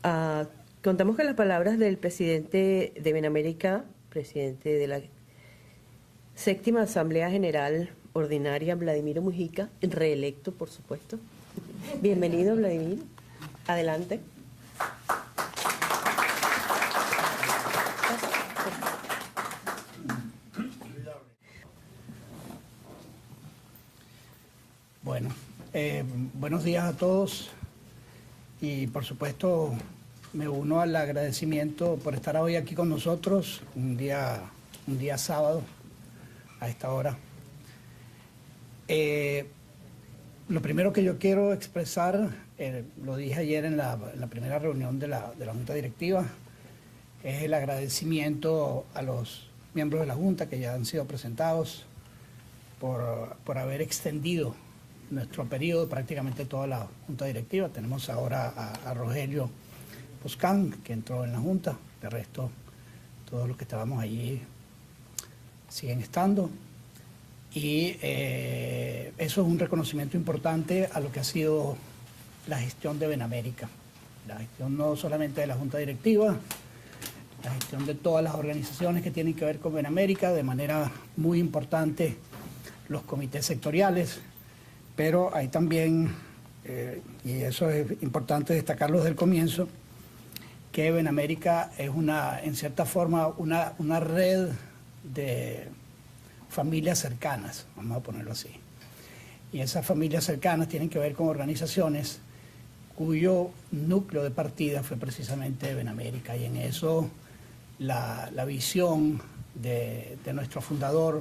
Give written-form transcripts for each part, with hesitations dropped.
Ah, contamos con las palabras del presidente de Benamérica, presidente de la Séptima Asamblea General Ordinaria, Vladimiro Mujica, reelecto, por supuesto. Bienvenido, Vladimir. Adelante. Bueno, buenos días a todos y por supuesto me uno al agradecimiento por estar hoy aquí con nosotros, un día sábado a esta hora. Lo primero que yo quiero expresar, lo dije ayer en la primera reunión de la Junta Directiva, es el agradecimiento a los miembros de la Junta que ya han sido presentados por haber extendido nuestro periodo, prácticamente toda la Junta Directiva. Tenemos ahora a Rogelio Poscán, que entró en la Junta. De resto, todos los que estábamos allí siguen estando. Y eso es un reconocimiento importante a lo que ha sido la gestión de Benamérica. La gestión no solamente de la Junta Directiva, la gestión de todas las organizaciones que tienen que ver con Benamérica, de manera muy importante los comités sectoriales, pero hay también, y eso es importante destacarlo desde el comienzo, que Benamérica es en cierta forma, una red de familias cercanas, vamos a ponerlo así. Y esas familias cercanas tienen que ver con organizaciones cuyo núcleo de partida fue precisamente Benamérica, y en eso la visión de nuestro fundador,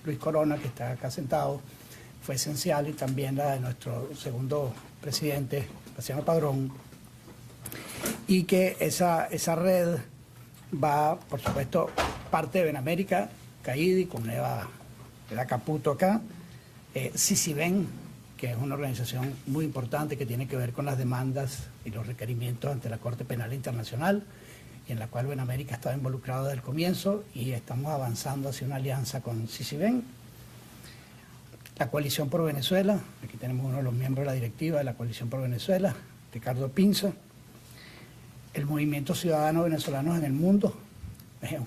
Luis Corona, que está acá sentado, fue esencial, y también la de nuestro segundo presidente, Graciano Padrón, y que esa red va, por supuesto, parte de Benamérica, CAIDI, con Eva Caputo acá, CICIBEN, que es una organización muy importante que tiene que ver con las demandas y los requerimientos ante la Corte Penal Internacional, y en la cual Benamérica estaba involucrado desde el comienzo, y estamos avanzando hacia una alianza con CICIBEN. La Coalición por Venezuela, aquí tenemos uno de los miembros de la directiva de la Coalición por Venezuela, Ricardo Pinza. El Movimiento Ciudadano Venezolanos en el Mundo,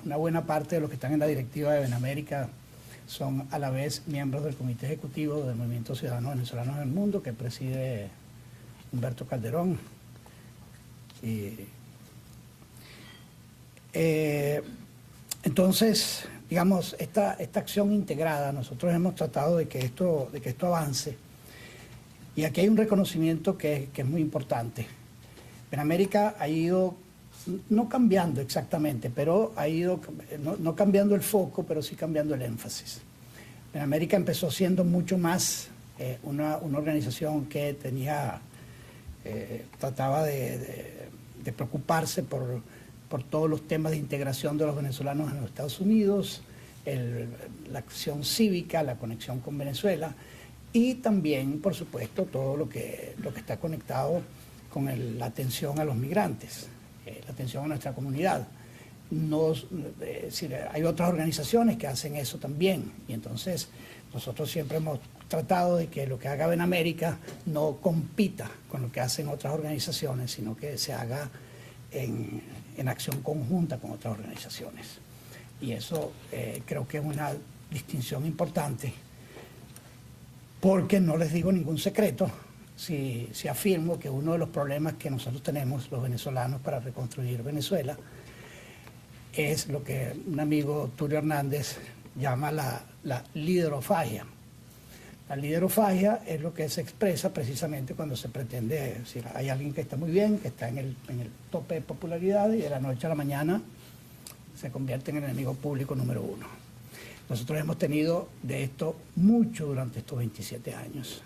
una buena parte de los que están en la directiva de Benamérica son a la vez miembros del Comité Ejecutivo del Movimiento Ciudadano Venezolanos en el Mundo, que preside Humberto Calderón. Entonces, digamos, esta acción integrada, nosotros hemos tratado de que esto avance, y aquí hay un reconocimiento que es muy importante. Benamérica ha ido, no cambiando exactamente, pero ha ido, no cambiando el foco, pero sí cambiando el énfasis. Benamérica empezó siendo mucho más una organización que trataba de preocuparse por todos los temas de integración de los venezolanos en los Estados Unidos, la acción cívica, la conexión con Venezuela, y también, por supuesto, todo lo que está conectado con la atención a los migrantes, la atención a nuestra comunidad. Es decir, hay otras organizaciones que hacen eso también, y entonces nosotros siempre hemos tratado de que lo que haga Benamérica no compita con lo que hacen otras organizaciones, sino que se haga en acción conjunta con otras organizaciones. Y eso creo que es una distinción importante, porque no les digo ningún secreto si afirmo que uno de los problemas que nosotros tenemos los venezolanos para reconstruir Venezuela es lo que un amigo, Tulio Hernández, llama la liderofagia. La liderofagia es lo que se expresa precisamente cuando se pretende, es decir, hay alguien que está muy bien, que está en el tope de popularidad, y de la noche a la mañana se convierte en el enemigo público número uno. Nosotros hemos tenido de esto mucho durante estos 27 años.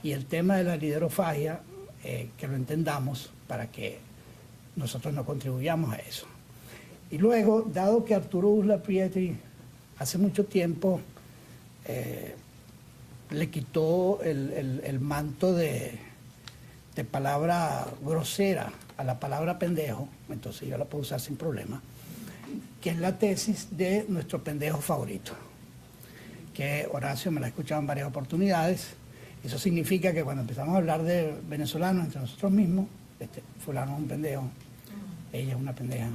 Y el tema de la liderofagia, que lo entendamos para que nosotros no contribuyamos a eso. Y luego, dado que Arturo Uslar Prieti hace mucho tiempo le quitó el manto de palabra grosera a la palabra pendejo, entonces yo la puedo usar sin problema, que es la tesis de nuestro pendejo favorito, que Horacio me la ha escuchado en varias oportunidades. Eso significa que cuando empezamos a hablar de venezolanos entre nosotros mismos, fulano es un pendejo, ella es una pendeja.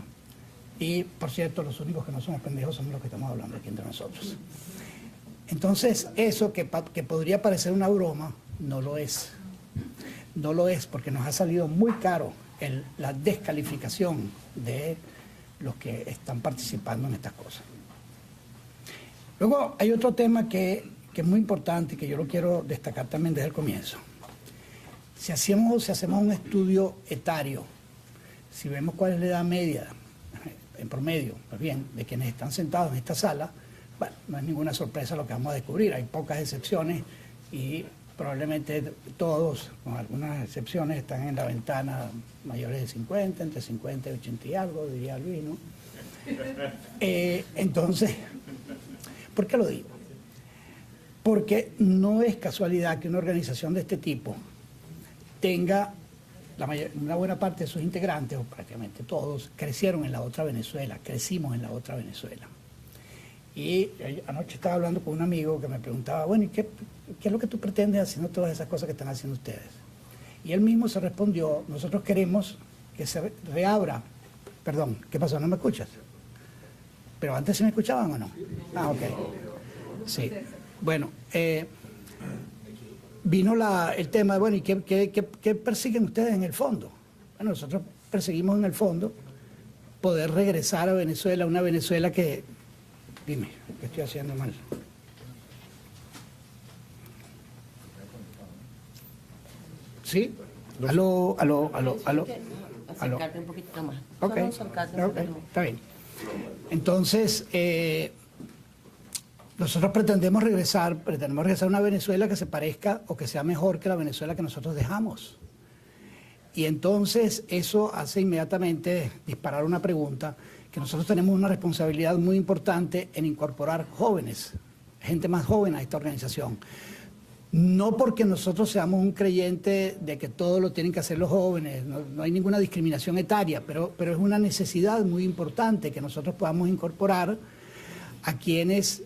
Y, por cierto, los únicos que no somos pendejos somos los que estamos hablando aquí entre nosotros. Entonces, eso que podría parecer una broma, no lo es. No lo es porque nos ha salido muy caro la descalificación de los que están participando en estas cosas. Luego hay otro tema que es muy importante y que yo lo quiero destacar también desde el comienzo. Si hacemos un estudio etario, si vemos cuál es la edad media, en promedio, más bien, de quienes están sentados en esta sala, bueno, no es ninguna sorpresa lo que vamos a descubrir. Hay pocas excepciones y probablemente todos, con algunas excepciones, están en la ventana mayores de 50, entre 50 y 80 y algo, diría Luis, ¿no? Entonces, ¿por qué lo digo? Porque no es casualidad que una organización de este tipo tenga una buena parte de sus integrantes, o prácticamente todos, crecieron en la otra Venezuela, crecimos en la otra Venezuela. Y anoche estaba hablando con un amigo que me preguntaba, bueno, ¿y qué es lo que tú pretendes haciendo todas esas cosas que están haciendo ustedes? Y él mismo se respondió, nosotros queremos que se reabra. Perdón, ¿qué pasó? ¿No me escuchas? ¿Pero antes sí me escuchaban o no? Ah, ok. Sí. Bueno, vino el tema de, bueno, ¿y qué persiguen ustedes en el fondo? Bueno, nosotros perseguimos en el fondo poder regresar a Venezuela, una Venezuela que... Dime, ¿qué estoy haciendo mal? ¿Sí? Aló. Acercarte un poquito más. Ok, está bien. Entonces, nosotros pretendemos regresar a una Venezuela que se parezca o que sea mejor que la Venezuela que nosotros dejamos. Y entonces eso hace inmediatamente disparar una pregunta, que nosotros tenemos una responsabilidad muy importante en incorporar jóvenes, gente más joven a esta organización. No porque nosotros seamos un creyente de que todo lo tienen que hacer los jóvenes, no hay ninguna discriminación etaria, pero es una necesidad muy importante que nosotros podamos incorporar a quienes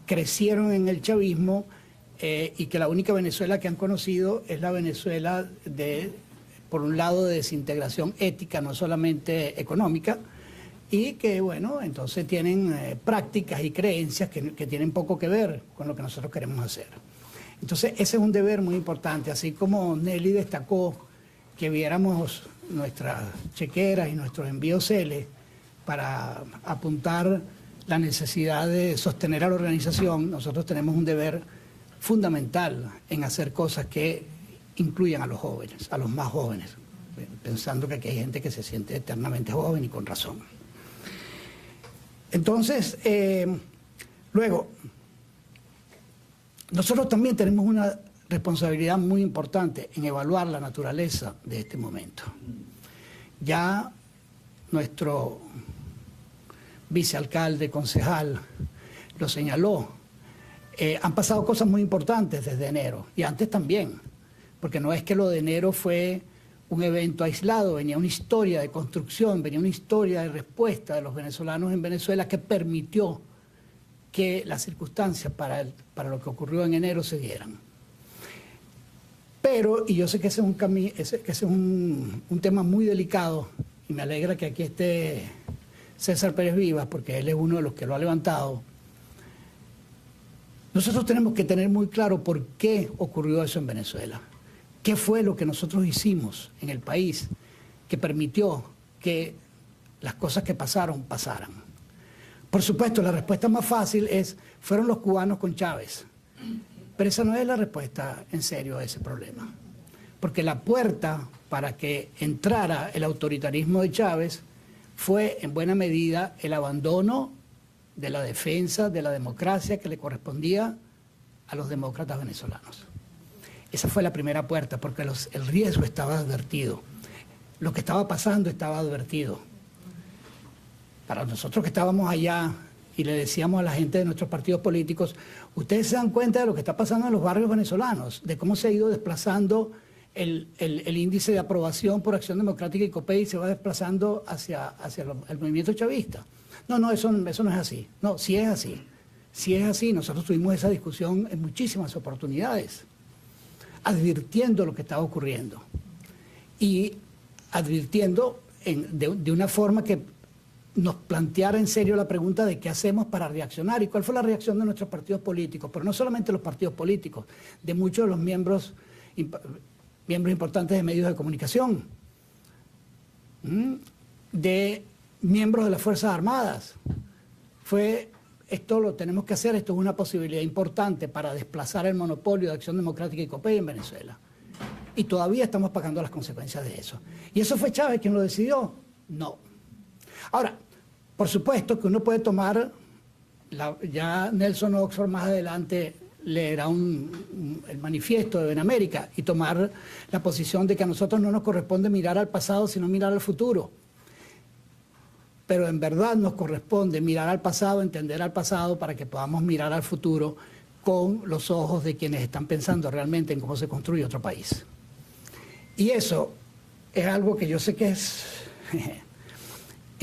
crecieron en el chavismo y que la única Venezuela que han conocido es la Venezuela por un lado, de desintegración ética, no solamente económica, y que, bueno, entonces tienen prácticas y creencias que tienen poco que ver con lo que nosotros queremos hacer. Entonces, ese es un deber muy importante, así como Nelly destacó que viéramos nuestras chequeras y nuestros envíos CELE para apuntar la necesidad de sostener a la organización, nosotros tenemos un deber fundamental en hacer cosas que incluyan a los jóvenes, a los más jóvenes, pensando que aquí hay gente que se siente eternamente joven y con razón. Entonces, luego, nosotros también tenemos una responsabilidad muy importante en evaluar la naturaleza de este momento. Ya nuestro vicealcalde, concejal, lo señaló. Han pasado cosas muy importantes desde enero, y antes también, porque no es que lo de enero fue un evento aislado, venía una historia de construcción, venía una historia de respuesta de los venezolanos en Venezuela que permitió que las circunstancias para lo que ocurrió en enero se dieran. Pero, y yo sé que ese es un tema muy delicado, y me alegra que aquí esté César Pérez Vivas, porque él es uno de los que lo ha levantado. Nosotros tenemos que tener muy claro por qué ocurrió eso en Venezuela. ¿Qué fue lo que nosotros hicimos en el país que permitió que las cosas que pasaran? Por supuesto, la respuesta más fácil fueron los cubanos con Chávez. Pero esa no es la respuesta en serio a ese problema. Porque la puerta para que entrara el autoritarismo de Chávez fue en buena medida el abandono de la defensa de la democracia que le correspondía a los demócratas venezolanos. Esa fue la primera puerta, porque el riesgo estaba advertido. Lo que estaba pasando estaba advertido. Para nosotros que estábamos allá y le decíamos a la gente de nuestros partidos políticos, ustedes se dan cuenta de lo que está pasando en los barrios venezolanos, de cómo se ha ido desplazando el índice de aprobación por Acción Democrática y COPEI, se va desplazando hacia el movimiento chavista. No, eso no es así. No, sí es así. Sí es así. Nosotros tuvimos esa discusión en muchísimas oportunidades, advirtiendo lo que estaba ocurriendo y advirtiendo de una forma que nos planteara en serio la pregunta de qué hacemos para reaccionar y cuál fue la reacción de nuestros partidos políticos, pero no solamente los partidos políticos, de muchos de los miembros importantes de medios de comunicación, de miembros de las Fuerzas Armadas. Esto lo tenemos que hacer, esto es una posibilidad importante para desplazar el monopolio de Acción Democrática y COPEI en Venezuela. Y todavía estamos pagando las consecuencias de eso. ¿Y eso fue Chávez quien lo decidió? No. Ahora, por supuesto que uno puede tomar, ya Nelson Oxford más adelante leerá el manifiesto de Benamérica y tomar la posición de que a nosotros no nos corresponde mirar al pasado, sino mirar al futuro. Pero en verdad nos corresponde mirar al pasado, entender al pasado para que podamos mirar al futuro con los ojos de quienes están pensando realmente en cómo se construye otro país. Y eso es algo que yo sé que es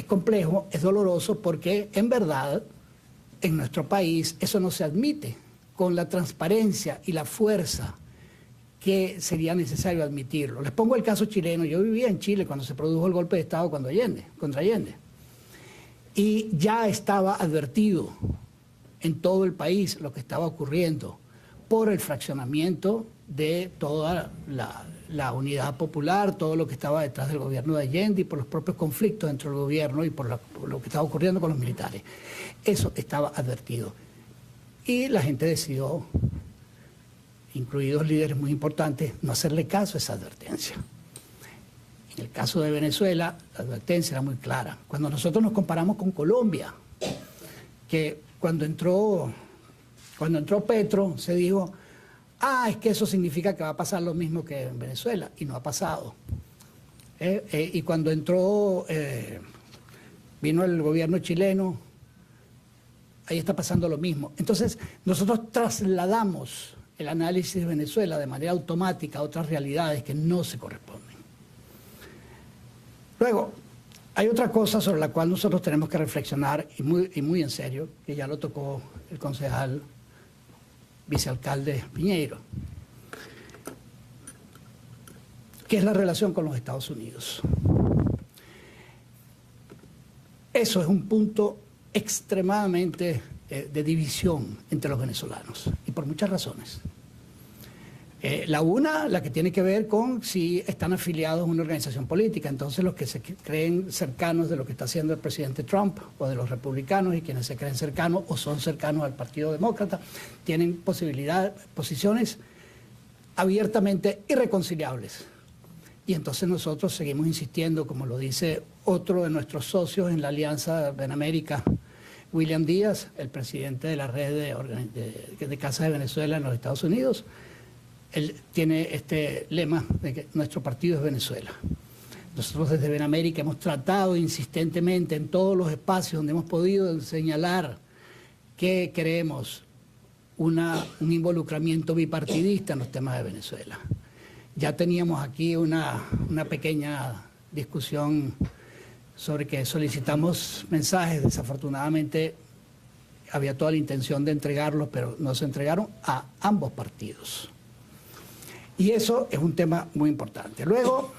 complejo, es doloroso, porque en verdad en nuestro país eso no se admite con la transparencia y la fuerza que sería necesario admitirlo. Les pongo el caso chileno. Yo vivía en Chile cuando se produjo el golpe de Estado contra Allende. Y ya estaba advertido en todo el país lo que estaba ocurriendo por el fraccionamiento de toda la unidad popular, todo lo que estaba detrás del gobierno de Allende y por los propios conflictos dentro del gobierno y por lo que estaba ocurriendo con los militares. Eso estaba advertido. Y la gente decidió, incluidos líderes muy importantes, no hacerle caso a esa advertencia. En el caso de Venezuela, la advertencia era muy clara. Cuando nosotros nos comparamos con Colombia, que cuando entró Petro, se dijo, es que eso significa que va a pasar lo mismo que en Venezuela, y no ha pasado. Y cuando vino el gobierno chileno, ahí está pasando lo mismo. Entonces, nosotros trasladamos el análisis de Venezuela de manera automática a otras realidades que no se corresponden. Luego, hay otra cosa sobre la cual nosotros tenemos que reflexionar, y muy en serio, que ya lo tocó el concejal vicealcalde Piñeiro, que es la relación con los Estados Unidos. Eso es un punto extremadamente de división entre los venezolanos, y por muchas razones. La que tiene que ver con si están afiliados a una organización política. Entonces los que se creen cercanos de lo que está haciendo el presidente Trump o de los republicanos, y quienes se creen cercanos o son cercanos al Partido Demócrata, tienen posiciones abiertamente irreconciliables. Y entonces nosotros seguimos insistiendo, como lo dice otro de nuestros socios en la Alianza Benamérica, William Díaz, el presidente de la red de Casas de Venezuela en los Estados Unidos. Él tiene este lema de que nuestro partido es Venezuela. Nosotros desde Benamérica hemos tratado insistentemente en todos los espacios donde hemos podido señalar que queremos un involucramiento bipartidista en los temas de Venezuela. Ya teníamos aquí una pequeña discusión sobre que solicitamos mensajes. Desafortunadamente había toda la intención de entregarlos, pero no se entregaron a ambos partidos. Y eso es un tema muy importante. Luego,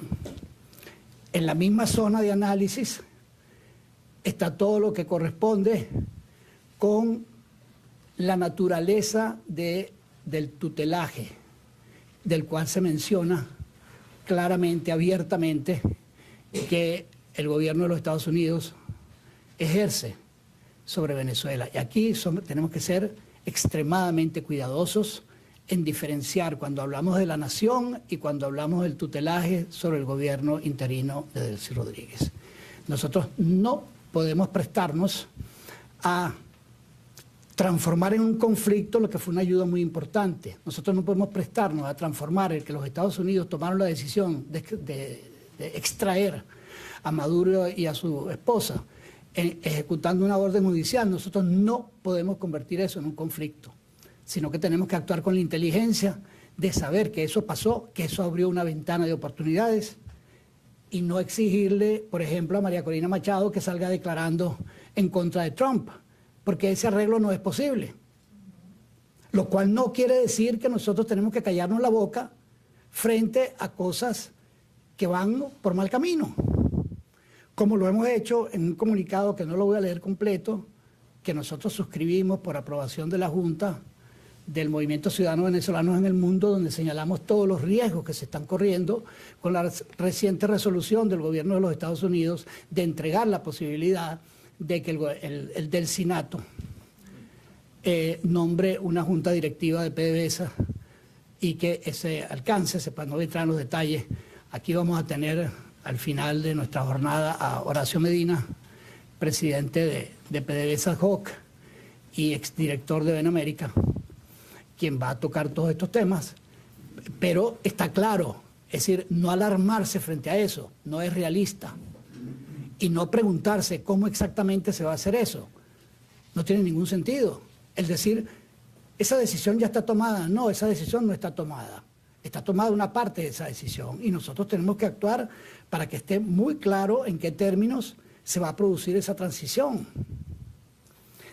en la misma zona de análisis está todo lo que corresponde con la naturaleza del tutelaje, del cual se menciona claramente, abiertamente, que el gobierno de los Estados Unidos ejerce sobre Venezuela. Y aquí tenemos que ser extremadamente cuidadosos en diferenciar cuando hablamos de la nación y cuando hablamos del tutelaje sobre el gobierno interino de Delcy Rodríguez. Nosotros no podemos prestarnos a transformar en un conflicto lo que fue una ayuda muy importante. Nosotros no podemos prestarnos a transformar el que los Estados Unidos tomaron la decisión de extraer a Maduro y a su esposa ejecutando una orden judicial. Nosotros no podemos convertir eso en un conflicto, sino que tenemos que actuar con la inteligencia de saber que eso pasó, que eso abrió una ventana de oportunidades, y no exigirle, por ejemplo, a María Corina Machado que salga declarando en contra de Trump, porque ese arreglo no es posible. Lo cual no quiere decir que nosotros tenemos que callarnos la boca frente a cosas que van por mal camino. como lo hemos hecho en un comunicado que no lo voy a leer completo, que nosotros suscribimos por aprobación de la Junta del Movimiento Ciudadanos Venezolanos en el Mundo, donde señalamos todos los riesgos que se están corriendo con la reciente resolución del gobierno de los Estados Unidos de entregar la posibilidad de que el del Sinato nombre una junta directiva de PDVSA y que ese alcance, para no entrar en los detalles, aquí vamos a tener al final de nuestra jornada a Horacio Medina, presidente de PDVSA HOC y exdirector de Benamérica, quien va a tocar todos estos temas, pero está claro, es decir, no alarmarse frente a eso, no es realista, y no preguntarse cómo exactamente se va a hacer eso, no tiene ningún sentido. Es decir, esa decisión ya está tomada, no, esa decisión no está tomada una parte de esa decisión, y nosotros tenemos que actuar para que esté muy claro en qué términos se va a producir esa transición.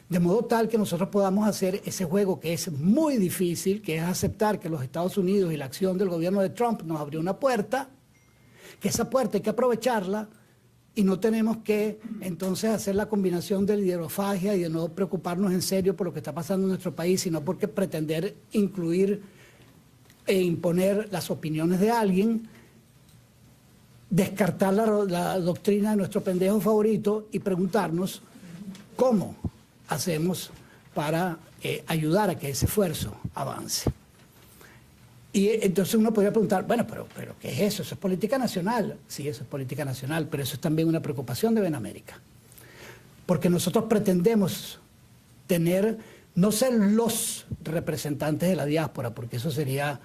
De modo tal que nosotros podamos hacer ese juego que es muy difícil, que es aceptar que los Estados Unidos y la acción del gobierno de Trump nos abrió una puerta, que esa puerta hay que aprovecharla y no tenemos que entonces hacer la combinación de hidrofagia y de no preocuparnos en serio por lo que está pasando en nuestro país, sino porque pretender incluir e imponer las opiniones de alguien, descartar la doctrina de nuestro pendejo favorito y preguntarnos cómo hacemos para ayudar a que ese esfuerzo avance. Y entonces uno podría preguntar, bueno, pero ¿qué es eso? ¿Eso es política nacional? Sí, eso es política nacional, pero eso es también una preocupación de Benamérica. Porque nosotros pretendemos no ser los representantes de la diáspora, porque eso sería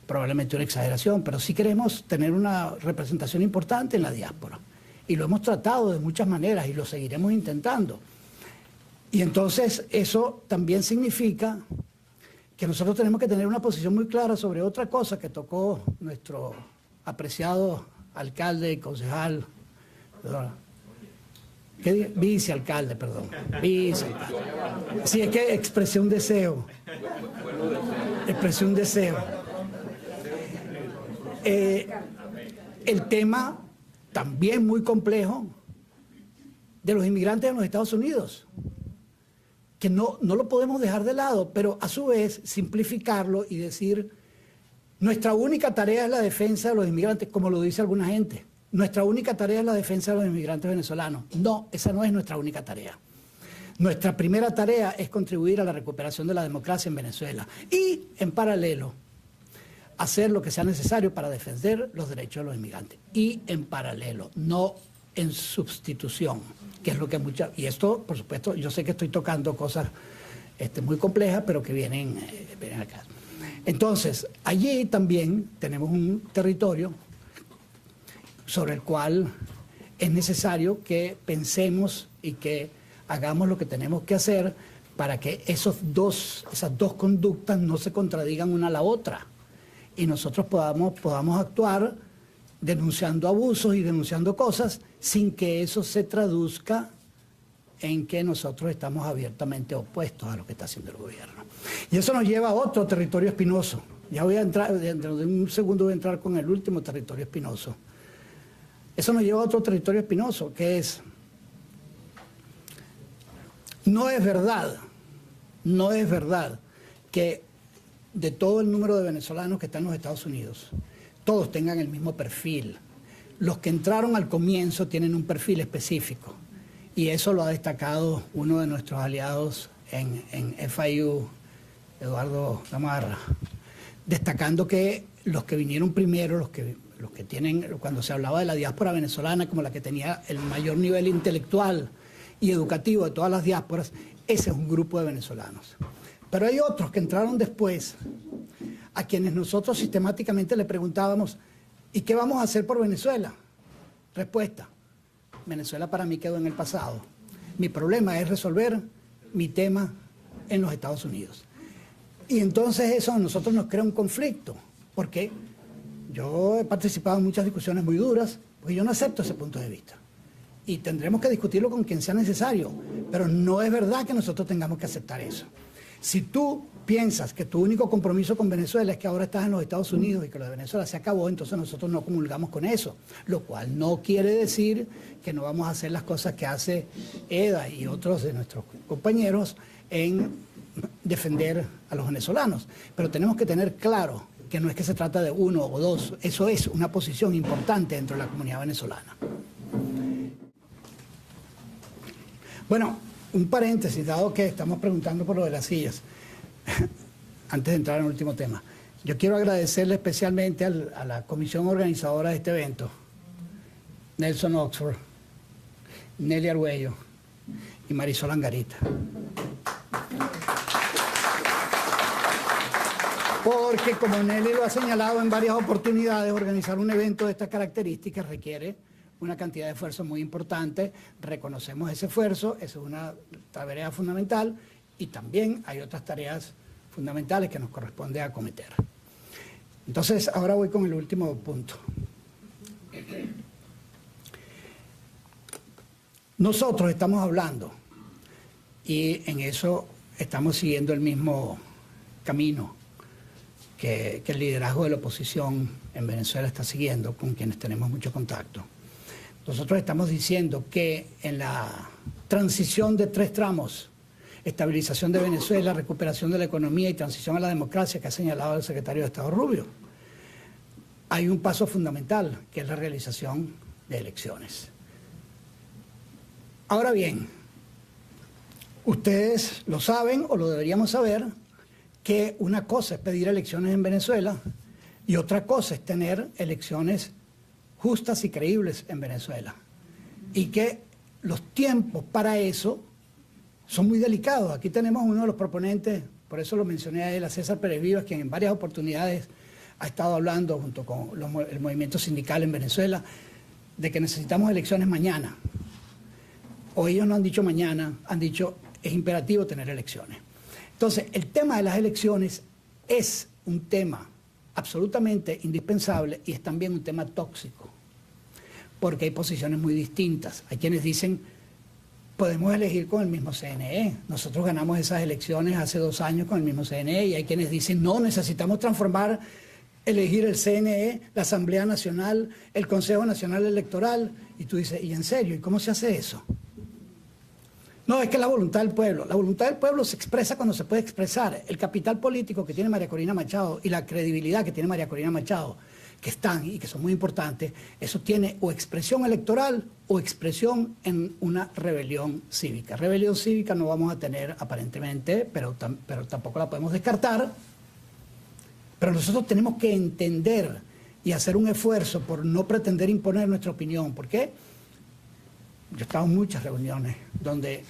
probablemente una exageración, pero sí queremos tener una representación importante en la diáspora. Y lo hemos tratado de muchas maneras y lo seguiremos intentando. Y entonces eso también significa que nosotros tenemos que tener una posición muy clara sobre otra cosa que tocó nuestro apreciado alcalde y concejal, vicealcalde, perdón. Vicealcalde. Sí, es que expresé un deseo. Expresé un deseo. El tema también muy complejo de los inmigrantes en los Estados Unidos, que no lo podemos dejar de lado, pero a su vez simplificarlo y decir, nuestra única tarea es la defensa de los inmigrantes, como lo dice alguna gente. Nuestra única tarea es la defensa de los inmigrantes venezolanos. No, esa no es nuestra única tarea. Nuestra primera tarea es contribuir a la recuperación de la democracia en Venezuela y, en paralelo, hacer lo que sea necesario para defender los derechos de los inmigrantes. Y en paralelo, no en sustitución, que es lo que y esto, por supuesto, yo sé que estoy tocando cosas muy complejas, pero que vienen acá. Entonces, allí también tenemos un territorio sobre el cual es necesario que pensemos y que hagamos lo que tenemos que hacer para que esas dos conductas no se contradigan una a la otra y nosotros podamos actuar denunciando abusos y denunciando cosas sin que eso se traduzca en que nosotros estamos abiertamente opuestos a lo que está haciendo el gobierno. Y eso nos lleva a otro territorio espinoso. Ya voy a entrar, dentro de un segundo voy a entrar con el último territorio espinoso. Eso nos lleva a otro territorio espinoso, que es, no es verdad que de todo el número de venezolanos que están en los Estados Unidos, todos tengan el mismo perfil. Los que entraron al comienzo tienen un perfil específico y eso lo ha destacado uno de nuestros aliados en FIU, Eduardo Gamarra, destacando que los que vinieron primero, los que tienen, cuando se hablaba de la diáspora venezolana como la que tenía el mayor nivel intelectual y educativo de todas las diásporas, ese es un grupo de venezolanos. Pero hay otros que entraron después, a quienes nosotros sistemáticamente le preguntábamos, ¿y qué vamos a hacer por Venezuela? Respuesta, Venezuela para mí quedó en el pasado. Mi problema es resolver mi tema en los Estados Unidos. Y entonces eso a nosotros nos crea un conflicto, porque yo he participado en muchas discusiones muy duras, porque yo no acepto ese punto de vista. Y tendremos que discutirlo con quien sea necesario, pero no es verdad que nosotros tengamos que aceptar eso. Si tú piensas que tu único compromiso con Venezuela es que ahora estás en los Estados Unidos y que lo de Venezuela se acabó, entonces nosotros no comulgamos con eso, lo cual no quiere decir que no vamos a hacer las cosas que hace EDA y otros de nuestros compañeros en defender a los venezolanos. Pero tenemos que tener claro que no es que se trata de uno o dos, eso es una posición importante dentro de la comunidad venezolana. Bueno, un paréntesis, dado que estamos preguntando por lo de las sillas. Antes de entrar en el último tema, yo quiero agradecerle especialmente a la comisión organizadora de este evento, Nelson Oxford, Nelly Argüello y Marisol Angarita. Porque, como Nelly lo ha señalado en varias oportunidades, organizar un evento de estas características requiere una cantidad de esfuerzo muy importante. Reconocemos ese esfuerzo, esa es una tarea fundamental, y también hay otras tareas fundamentales que nos corresponde acometer. Entonces, ahora voy con el último punto. Nosotros estamos hablando, y en eso estamos siguiendo el mismo camino que el liderazgo de la oposición en Venezuela está siguiendo, con quienes tenemos mucho contacto. Nosotros estamos diciendo que en la transición de 3 tramos, estabilización de Venezuela, recuperación de la economía y transición a la democracia, que ha señalado el secretario de Estado Rubio, hay un paso fundamental, que es la realización de elecciones. Ahora bien, ustedes lo saben o lo deberíamos saber, que una cosa es pedir elecciones en Venezuela y otra cosa es tener elecciones justas y creíbles en Venezuela. Y que los tiempos para eso son muy delicados. Aquí tenemos uno de los proponentes, por eso lo mencioné a él, a César Pérez Vivas, quien en varias oportunidades ha estado hablando junto con el movimiento sindical en Venezuela de que necesitamos elecciones mañana. O ellos no han dicho mañana, han dicho es imperativo tener elecciones. Entonces, el tema de las elecciones es un tema absolutamente indispensable y es también un tema tóxico, porque hay posiciones muy distintas. Hay quienes dicen, podemos elegir con el mismo CNE. Nosotros ganamos esas elecciones hace 2 años con el mismo CNE, y hay quienes dicen, no, necesitamos transformar, elegir el CNE, la Asamblea Nacional, el Consejo Nacional Electoral. Y tú dices, ¿y en serio? ¿Y cómo se hace eso? No, es que la voluntad del pueblo se expresa cuando se puede expresar. El capital político que tiene María Corina Machado y la credibilidad que tiene María Corina Machado, que están y que son muy importantes, eso tiene o expresión electoral o expresión en una rebelión cívica. Rebelión cívica no vamos a tener aparentemente, pero tampoco la podemos descartar. Pero nosotros tenemos que entender y hacer un esfuerzo por no pretender imponer nuestra opinión. ¿Por qué? Yo he estado en muchas reuniones donde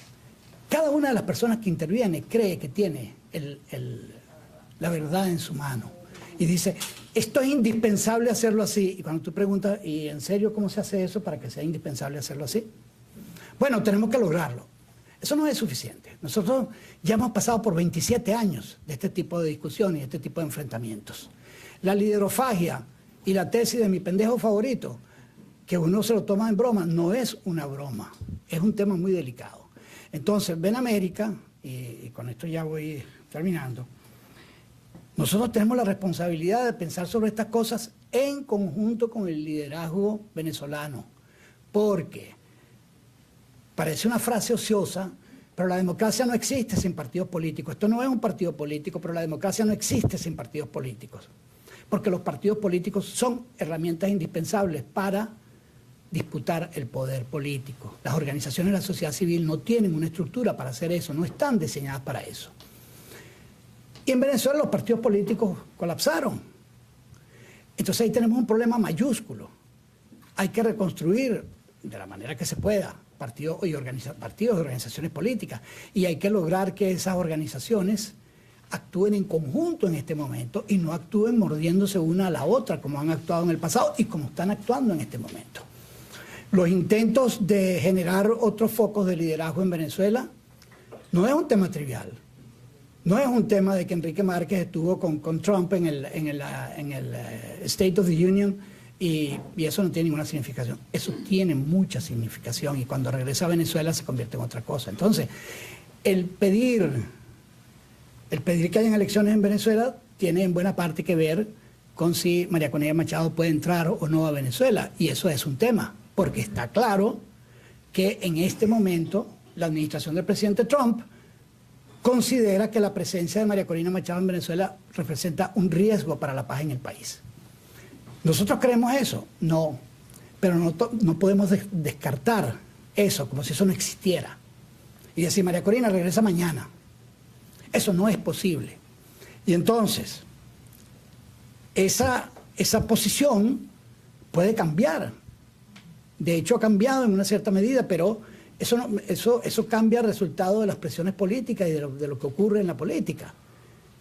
cada una de las personas que interviene cree que tiene la verdad en su mano y dice, esto es indispensable hacerlo así. Y cuando tú preguntas, ¿y en serio cómo se hace eso para que sea indispensable hacerlo así? Bueno, tenemos que lograrlo. Eso no es suficiente. Nosotros ya hemos pasado por 27 años de este tipo de discusiones y de este tipo de enfrentamientos. La liderofagia y la tesis de mi pendejo favorito, que uno se lo toma en broma, no es una broma, es un tema muy delicado. Entonces, ven América, y con esto ya voy terminando, nosotros tenemos la responsabilidad de pensar sobre estas cosas en conjunto con el liderazgo venezolano, porque parece una frase ociosa, pero la democracia no existe sin partidos políticos. Esto no es un partido político, pero la democracia no existe sin partidos políticos, porque los partidos políticos son herramientas indispensables para disputar el poder político. Las organizaciones de la sociedad civil no tienen una estructura para hacer eso, no están diseñadas para eso. Y en Venezuela los partidos políticos colapsaron. Entonces ahí tenemos un problema mayúsculo. Hay que reconstruir de la manera que se pueda partidos y organizaciones políticas, y hay que lograr que esas organizaciones actúen en conjunto en este momento y no actúen mordiéndose una a la otra como han actuado en el pasado y como están actuando en este momento. Los intentos de generar otros focos de liderazgo en Venezuela no es un tema trivial. No es un tema de que Enrique Márquez estuvo con Trump en el State of the Union y eso no tiene ninguna significación. Eso tiene mucha significación y cuando regresa a Venezuela se convierte en otra cosa. Entonces, el pedir el pedir que hayan elecciones en Venezuela tiene en buena parte que ver con si María Corina Machado puede entrar o no a Venezuela. Y eso es un tema, porque está claro que en este momento la administración del presidente Trump considera que la presencia de María Corina Machado en Venezuela representa un riesgo para la paz en el país. ¿Nosotros creemos eso? No, pero no podemos descartar eso como si eso no existiera. Y decir, María Corina regresa mañana. Eso no es posible. Y entonces, esa posición puede cambiar. De hecho, ha cambiado en una cierta medida, pero eso cambia el resultado de las presiones políticas y de lo que ocurre en la política.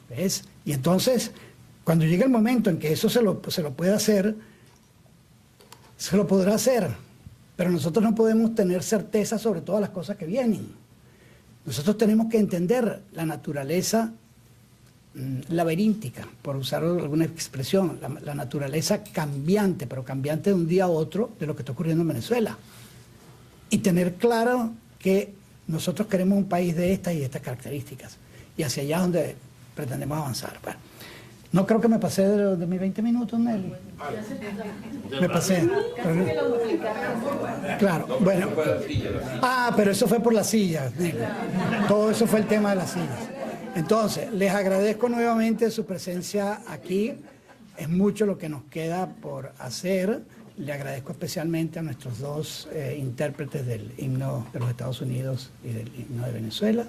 ¿Ves? Y entonces, cuando llegue el momento en que eso se lo pueda hacer, se lo podrá hacer. Pero nosotros no podemos tener certeza sobre todas las cosas que vienen. Nosotros tenemos que entender la naturaleza laberíntica, por usar alguna expresión, la naturaleza cambiante, pero cambiante de un día a otro de lo que está ocurriendo en Venezuela. Y tener claro que nosotros queremos un país de estas y estas características. Y hacia allá es donde pretendemos avanzar. Bueno, no creo que me pasé de mis 20 minutos, Nelly. Me pasé. Claro, bueno. Pero eso fue por las sillas, Nelly. Todo eso fue el tema de las sillas. Entonces, les agradezco nuevamente su presencia aquí. Es mucho lo que nos queda por hacer. Le agradezco especialmente a nuestros dos intérpretes del himno de los Estados Unidos y del himno de Venezuela.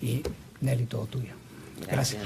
Y Nelly, todo tuyo. Gracias.